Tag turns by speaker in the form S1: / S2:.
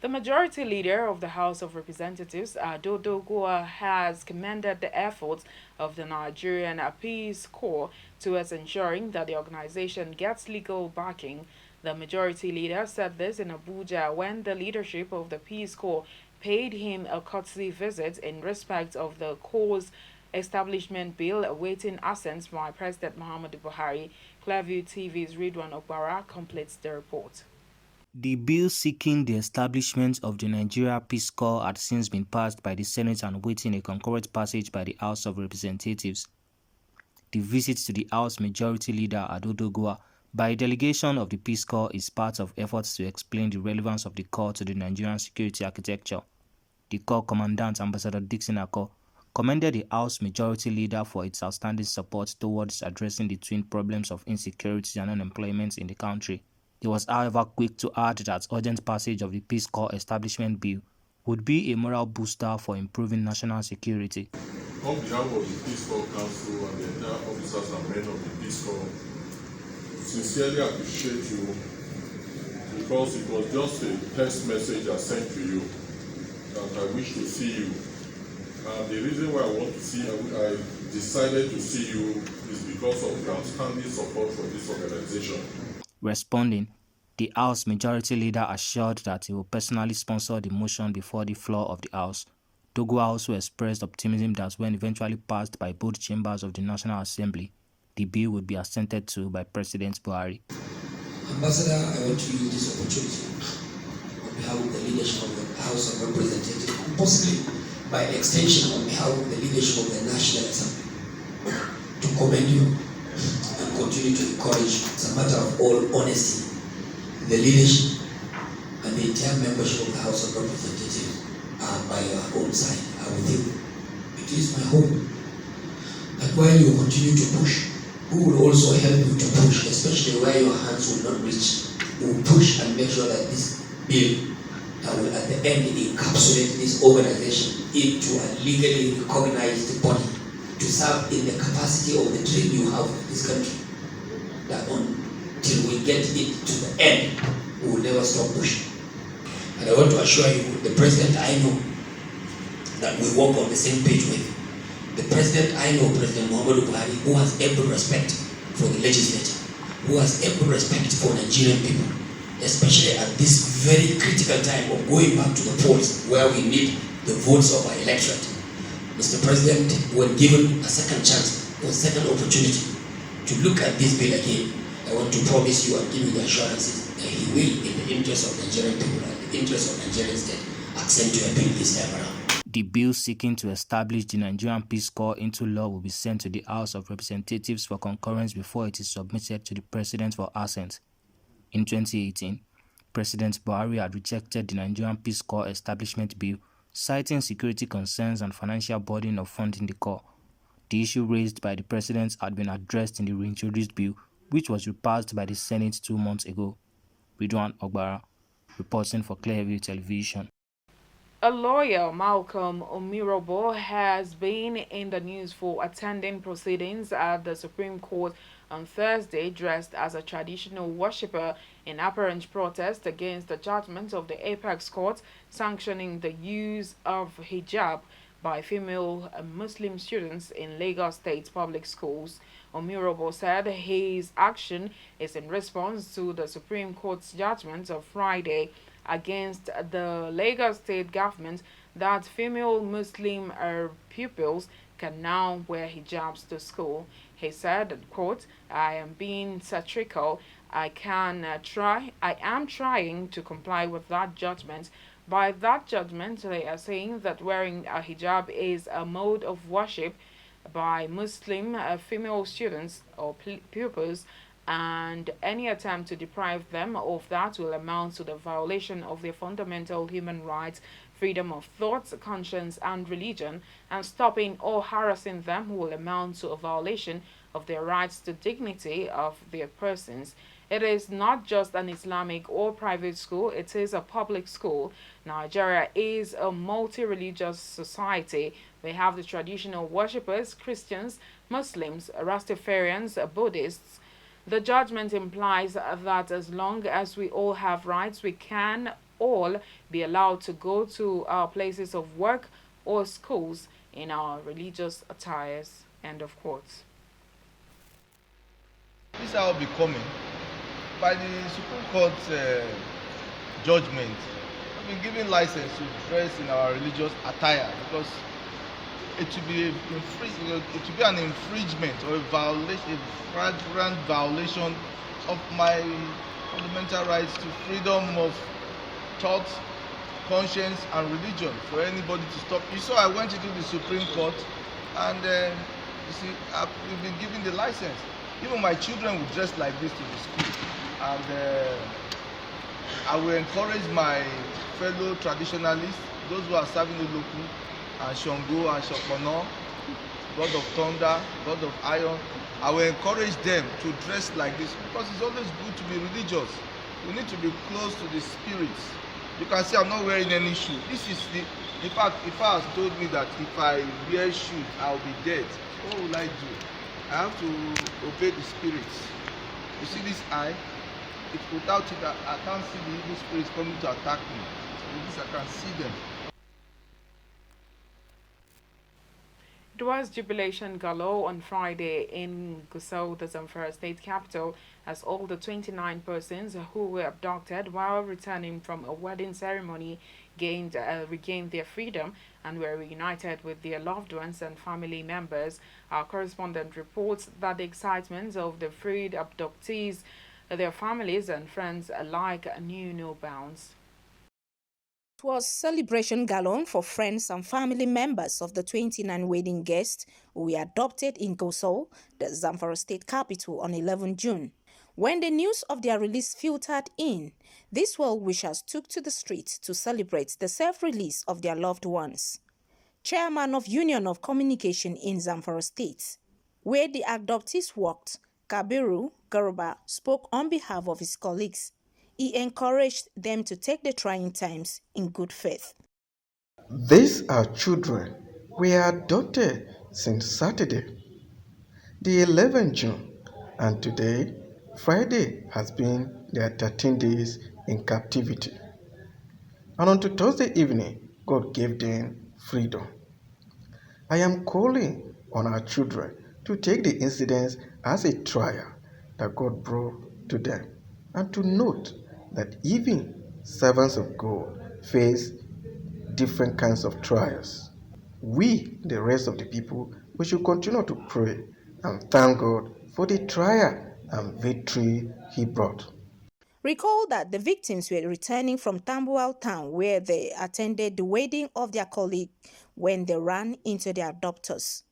S1: The majority leader of the House of Representatives, Dodo has commended the efforts of the Nigerian Peace Corps towards ensuring that the organization gets legal backing. The majority leader said this in Abuja when the leadership of the Peace Corps paid him a courtesy visit in respect of the Corps' establishment bill awaiting assent by President Muhammadu Buhari. Clearview TV's Ridwan Ogbara completes the report.
S2: The bill seeking the establishment of the Nigeria Peace Corps had since been passed by the Senate and awaiting a concurrent passage by the House of Representatives. The visit to the House Majority Leader Adodogwa by a delegation of the Peace Corps is part of efforts to explain the relevance of the Corps to the Nigerian security architecture. The Corps Commandant Ambassador Dixon Ako commended the House Majority Leader for its outstanding support towards addressing the twin problems of insecurity and unemployment in the country. He was, however, quick to add that urgent passage of the Peace Corps Establishment Bill would be a moral booster for improving national security.
S3: On behalf of the Peace Corps Council and the entire officers and men of the Peace Corps, sincerely appreciate you because it was just a text message I sent to you that I wish to see you. And the reason why I decided to see you is because of the outstanding support for this organization.
S2: Responding, the House Majority Leader assured that he will personally sponsor the motion before the floor of the House. Dogwa also expressed optimism that when eventually passed by both chambers of the National Assembly, the bill would be assented to by President Buhari.
S4: Ambassador, I want to use this opportunity on behalf of the leadership of the House of Representatives, and possibly by extension on behalf of the leadership of the National Assembly, to commend you and continue to encourage, as a matter of all honesty, the leadership and the entire membership of the House of Representatives are by your own side, are with you. It is my hope that while you continue to push, we will also help you to push, especially where your hands will not reach. We will push and make sure that this bill that will at the end encapsulate this organization into a legally recognized body to serve in the capacity of the dream you have in this country. That until we get it to the end, we will never stop pushing. And I want to assure you, the president I know that we work on the same page with. The president I know, President Muhammadu Buhari, who has ample respect for the legislature, who has ample respect for Nigerian people, especially at this very critical time of going back to the polls where we need the votes of our electorate. Mr. President, when given a second chance or second opportunity to look at this bill again, I want to promise you and give you the assurances that he will, in the interest of Nigerian people and the interest of Nigerian state, accent your bill this time around.
S2: The bill seeking to establish the Nigerian Peace Corps into law will be sent to the House of Representatives for concurrence before it is submitted to the President for assent. In 2018, President Buhari had rejected the Nigerian Peace Corps Establishment Bill, citing security concerns and financial burden of funding the Corps. The issue raised by the President had been addressed in the reintroduced bill, which was repassed by the Senate 2 months ago. Ridwan Ogbara, reporting for Clearview Television.
S1: A lawyer, Malcolm Omirobo, has been in the news for attending proceedings at the Supreme Court on Thursday dressed as a traditional worshipper in apparent protest against the judgment of the Apex Court sanctioning the use of hijab by female Muslim students in Lagos State public schools. Omirobo said his action is in response to the Supreme Court's judgment of Friday against the Lagos State government that female Muslim pupils can now wear hijabs to school. He said, quote, I am being satirical. I am trying to comply with that judgment. By that judgment, they are saying that wearing a hijab is a mode of worship by Muslim female students or pupils, and any attempt to deprive them of that will amount to the violation of their fundamental human rights, freedom of thought, conscience, and religion, and stopping or harassing them will amount to a violation of their rights to dignity of their persons. It is not just an Islamic or private school, it is a public school. Nigeria is a multi-religious society. We have the traditional worshippers, Christians, Muslims, Rastafarians, Buddhists. The judgment implies that as long as we all have rights, we can all be allowed to go to our places of work or schools in our religious attires. End of quote.
S5: This will be coming by the Supreme Court judgment. We've been given license to dress in our religious attire because it should be an infringement or a violation, a flagrant violation of my fundamental rights to freedom of thought, conscience, and religion for anybody to stop. You saw I went into the Supreme Court, and you see, we've been given the license. Even my children will dress like this to the school, and I will encourage my fellow traditionalists, those who are serving the local, and Shango and Shokono, God of thunder, God of iron. I will encourage them to dress like this because it's always good to be religious. We need to be close to the spirits. You can see I'm not wearing any shoe. This is the, in fact, if I has told me that if I wear shoes, I'll be dead. What will I do? I have to obey the spirits. You see this eye? If without it, I can't see the evil spirits coming to attack me. So with this, I can see them.
S1: It was jubilation galore on Friday in Gusau, the Zamfara state capital, as all the 29 persons who were abducted while returning from a wedding ceremony regained their freedom and were reunited with their loved ones and family members. Our correspondent reports that the excitement of the freed abductees, their families and friends alike knew no bounds.
S6: It was celebration galore for friends and family members of the 29 wedding guests who were adopted in Gusau, the Zamfara state capital, on 11 June. When the news of their release filtered in, these well-wishers took to the streets to celebrate the self-release of their loved ones. Chairman of Union of Communication in Zamfara State, where the adoptees worked, Kabiru Garba, spoke on behalf of his colleagues. He encouraged them to take the trying times in good faith.
S7: These are children we adopted since Saturday, the 11th June, and today, Friday, has been their 13 days in captivity. And until Thursday evening, God gave them freedom. I am calling on our children to take the incidents as a trial that God brought to them, and to note that even servants of God face different kinds of trials. We, the rest of the people, we should continue to pray and thank God for the trial and victory He brought.
S6: Recall that the victims were returning from Tambuwal town where they attended the wedding of their colleague when they ran into their abductors.